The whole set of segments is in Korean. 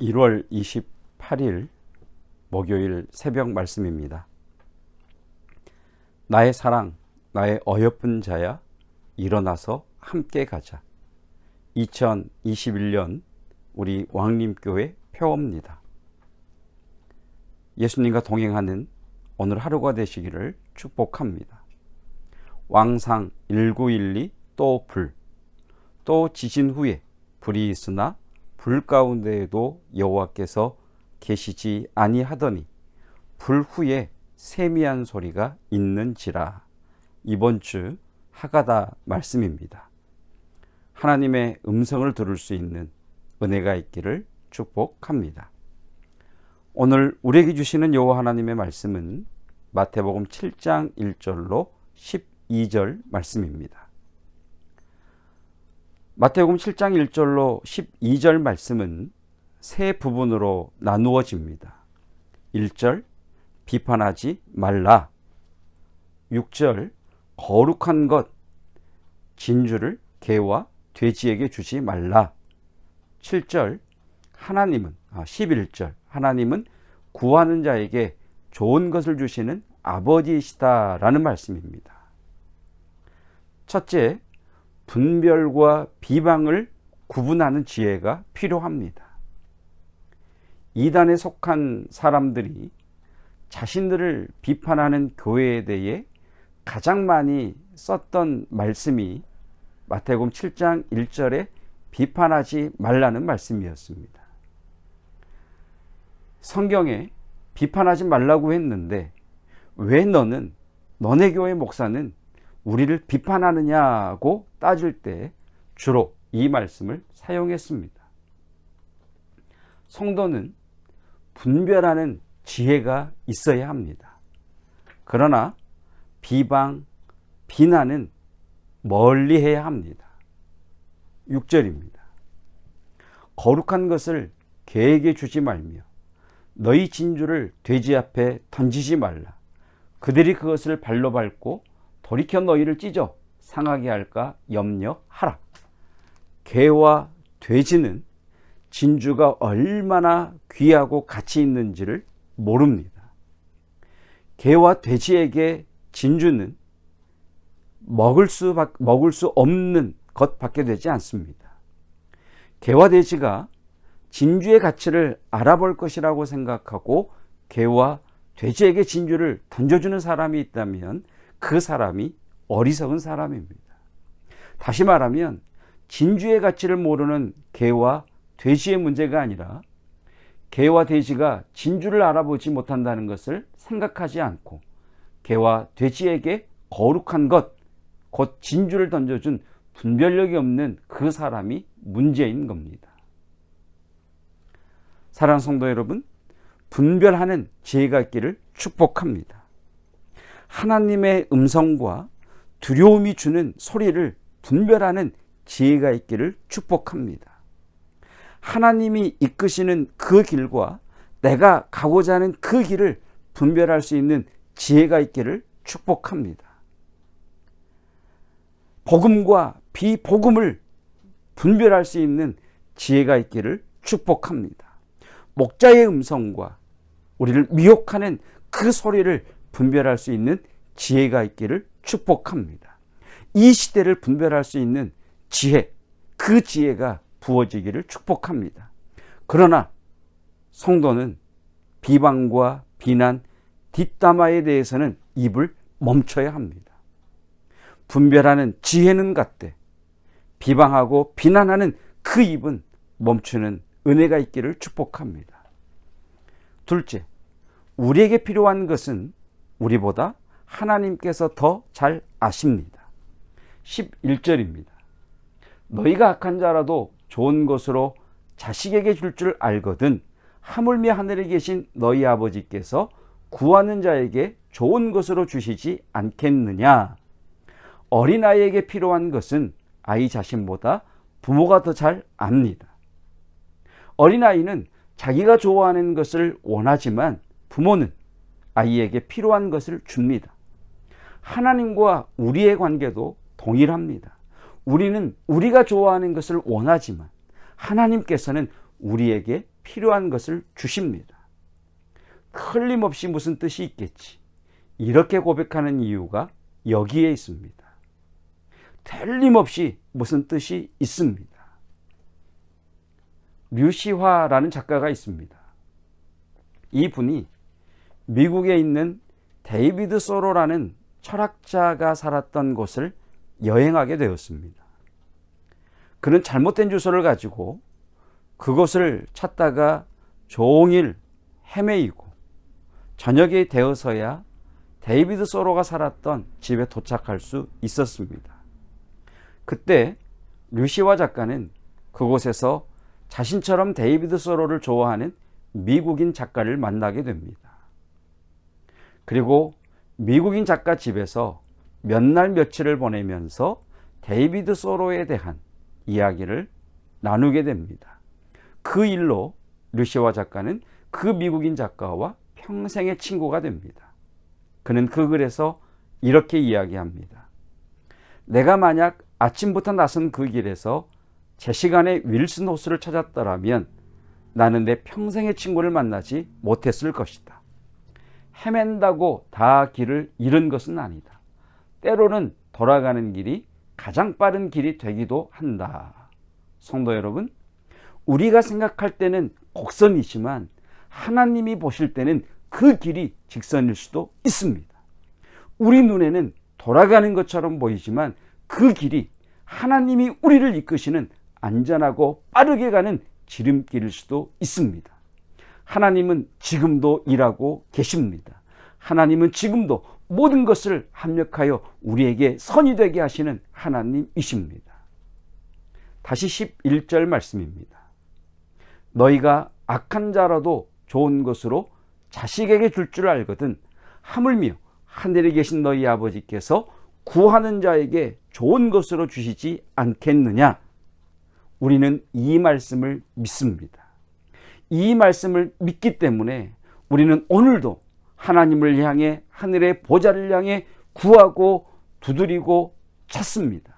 1월 28일 목요일 새벽 말씀입니다. 나의 사랑, 나의 어여쁜 자야, 일어나서 함께 가자. 2021년 우리 왕림교회 표어입니다. 예수님과 동행하는 오늘 하루가 되시기를 축복합니다. 왕상 1912 또 불, 또 지진 후에 불이 있으나 불 가운데에도 여호와께서 계시지 아니하더니 불 후에 세미한 소리가 있는지라. 이번 주 하가다 말씀입니다. 하나님의 음성을 들을 수 있는 은혜가 있기를 축복합니다. 오늘 우리에게 주시는 여호와 하나님의 말씀은 마태복음 7장 1절로 12절 말씀입니다. 마태복음 7장 1절로 12절 말씀은 세 부분으로 나누어집니다. 1절 비판하지 말라, 6절 거룩한 것 진주를 개와 돼지에게 주지 말라, 7절 11절 하나님은 구하는 자에게 좋은 것을 주시는 아버지이시다라는 말씀입니다. 첫째, 분별과 비방을 구분하는 지혜가 필요합니다. 이단에 속한 사람들이 자신들을 비판하는 교회에 대해 가장 많이 썼던 말씀이 마태복음 7장 1절에 비판하지 말라는 말씀이었습니다. 성경에 비판하지 말라고 했는데 왜 너네 교회 목사는 우리를 비판하느냐고 따질 때 주로 이 말씀을 사용했습니다. 성도는 분별하는 지혜가 있어야 합니다. 그러나 비방, 비난은 멀리 해야 합니다. 6절입니다. 거룩한 것을 개에게 주지 말며 너희 진주를 돼지 앞에 던지지 말라. 그들이 그것을 발로 밟고 돌이켜 너희를 찢어 상하게 할까 염려하라. 개와 돼지는 진주가 얼마나 귀하고 가치 있는지를 모릅니다. 개와 돼지에게 진주는 먹을 수 없는 것밖에 되지 않습니다. 개와 돼지가 진주의 가치를 알아볼 것이라고 생각하고 개와 돼지에게 진주를 던져주는 사람이 있다면 그 사람이 어리석은 사람입니다. 다시 말하면 진주의 가치를 모르는 개와 돼지의 문제가 아니라 개와 돼지가 진주를 알아보지 못한다는 것을 생각하지 않고 개와 돼지에게 거룩한 것, 곧 진주를 던져준 분별력이 없는 그 사람이 문제인 겁니다. 사랑하는 성도 여러분, 분별하는 지혜가 있기를 축복합니다. 하나님의 음성과 두려움이 주는 소리를 분별하는 지혜가 있기를 축복합니다. 하나님이 이끄시는 그 길과 내가 가고자 하는 그 길을 분별할 수 있는 지혜가 있기를 축복합니다. 복음과 비복음을 분별할 수 있는 지혜가 있기를 축복합니다. 목자의 음성과 우리를 미혹하는 그 소리를 분별할 수 있는 지혜가 있기를 축복합니다. 이 시대를 분별할 수 있는 지혜, 그 지혜가 부어지기를 축복합니다. 그러나 성도는 비방과 비난, 뒷담화에 대해서는 입을 멈춰야 합니다. 분별하는 지혜는 갖되 비방하고 비난하는 그 입은 멈추는 은혜가 있기를 축복합니다. 둘째, 우리에게 필요한 것은 우리보다 하나님께서 더 잘 아십니다. 11절입니다. 너희가 악한 자라도 좋은 것으로 자식에게 줄 줄 알거든 하물며 하늘에 계신 너희 아버지께서 구하는 자에게 좋은 것으로 주시지 않겠느냐. 어린아이에게 필요한 것은 아이 자신보다 부모가 더 잘 압니다. 어린아이는 자기가 좋아하는 것을 원하지만 부모는 아이에게 필요한 것을 줍니다. 하나님과 우리의 관계도 동일합니다. 우리는 우리가 좋아하는 것을 원하지만 하나님께서는 우리에게 필요한 것을 주십니다. 틀림없이 무슨 뜻이 있겠지. 이렇게 고백하는 이유가 여기에 있습니다. 틀림없이 무슨 뜻이 있습니다. 류시화라는 작가가 있습니다. 이분이 미국에 있는 데이비드 소로라는 철학자가 살았던 곳을 여행하게 되었습니다. 그는 잘못된 주소를 가지고 그곳을 찾다가 종일 헤매이고 저녁이 되어서야 데이비드 소로가 살았던 집에 도착할 수 있었습니다. 그때 류시화 작가는 그곳에서 자신처럼 데이비드 소로를 좋아하는 미국인 작가를 만나게 됩니다. 그리고 미국인 작가 집에서 몇 날 며칠을 보내면서 데이비드 소로에 대한 이야기를 나누게 됩니다. 그 일로 류시화 작가는 그 미국인 작가와 평생의 친구가 됩니다. 그는 그 글에서 이렇게 이야기합니다. 내가 만약 아침부터 나선 그 길에서 제 시간에 윌슨 호수를 찾았더라면 나는 내 평생의 친구를 만나지 못했을 것이다. 헤맨다고 다 길을 잃은 것은 아니다. 때로는 돌아가는 길이 가장 빠른 길이 되기도 한다. 성도 여러분, 우리가 생각할 때는 곡선이지만 하나님이 보실 때는 그 길이 직선일 수도 있습니다. 우리 눈에는 돌아가는 것처럼 보이지만 그 길이 하나님이 우리를 이끄시는 안전하고 빠르게 가는 지름길일 수도 있습니다. 하나님은 지금도 일하고 계십니다. 하나님은 지금도 모든 것을 합력하여 우리에게 선이 되게 하시는 하나님이십니다. 다시 11절 말씀입니다. 너희가 악한 자라도 좋은 것으로 자식에게 줄 줄 알거든 하물며 하늘에 계신 너희 아버지께서 구하는 자에게 좋은 것으로 주시지 않겠느냐. 우리는 이 말씀을 믿습니다. 이 말씀을 믿기 때문에 우리는 오늘도 하나님을 향해 하늘의 보좌를 향해 구하고 두드리고 찾습니다.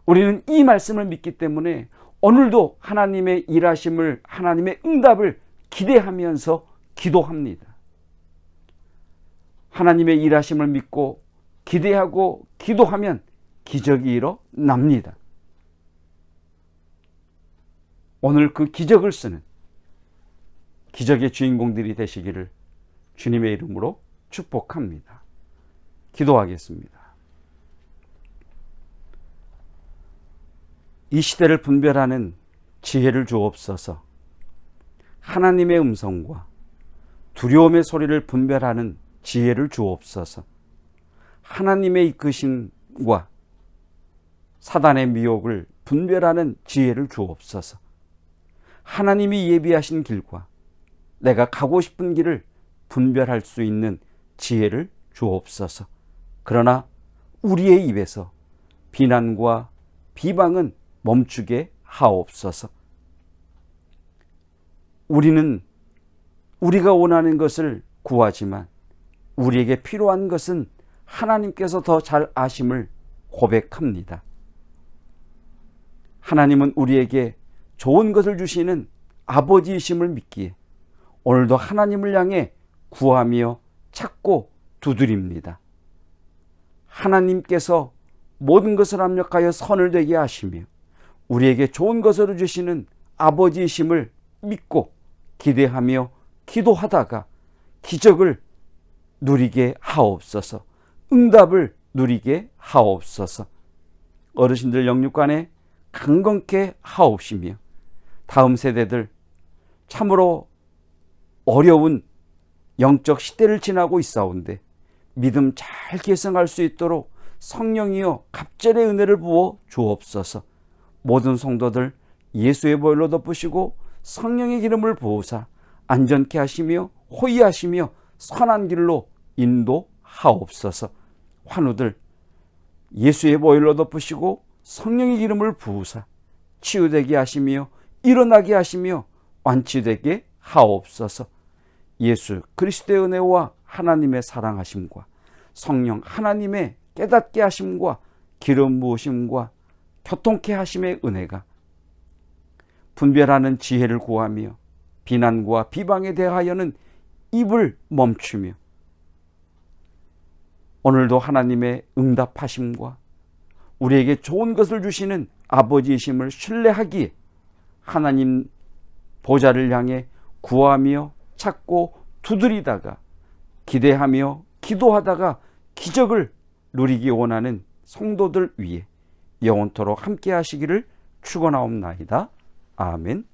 우리는 이 말씀을 믿기 때문에 오늘도 하나님의 일하심을, 하나님의 응답을 기대하면서 기도합니다. 하나님의 일하심을 믿고 기대하고 기도하면 기적이 일어납니다. 오늘 그 기적을 쓰는 기적의 주인공들이 되시기를 주님의 이름으로 축복합니다. 기도하겠습니다. 이 시대를 분별하는 지혜를 주옵소서. 하나님의 음성과 두려움의 소리를 분별하는 지혜를 주옵소서. 하나님의 이끄심과 사단의 미혹을 분별하는 지혜를 주옵소서. 하나님이 예비하신 길과 내가 가고 싶은 길을 분별할 수 있는 지혜를 주옵소서. 그러나 우리의 입에서 비난과 비방은 멈추게 하옵소서. 우리는 우리가 원하는 것을 구하지만 우리에게 필요한 것은 하나님께서 더 잘 아심을 고백합니다. 하나님은 우리에게 좋은 것을 주시는 아버지이심을 믿기에 오늘도 하나님을 향해 구하며 찾고 두드립니다. 하나님께서 모든 것을 합력하여 선을 되게 하시며 우리에게 좋은 것을 주시는 아버지이심을 믿고 기대하며 기도하다가 기적을 누리게 하옵소서. 응답을 누리게 하옵소서. 어르신들 영육간에 강건케 하옵시며 다음 세대들 참으로 어려운 영적 시대를 지나고 있사온데 믿음 잘 계승할 수 있도록 성령이여 갑절의 은혜를 부어 주옵소서. 모든 성도들 예수의 보혈로 덮으시고 성령의 기름을 부으사 안전케 하시며 호의하시며 선한 길로 인도하옵소서. 환우들 예수의 보혈로 덮으시고 성령의 기름을 부으사 치유되게 하시며 일어나게 하시며 완치되게 하옵소서. 예수 그리스도의 은혜와 하나님의 사랑하심과 성령 하나님의 깨닫게 하심과 기름 부으심과 교통케 하심의 은혜가 분별하는 지혜를 구하며 비난과 비방에 대하여는 입을 멈추며 오늘도 하나님의 응답하심과 우리에게 좋은 것을 주시는 아버지이심을 신뢰하기에 하나님 보좌를 향해 구하며 찾고 두드리다가 기대하며 기도하다가 기적을 누리기 원하는 성도들 위해 영원토록 함께 하시기를 축원하옵나이다. 아멘.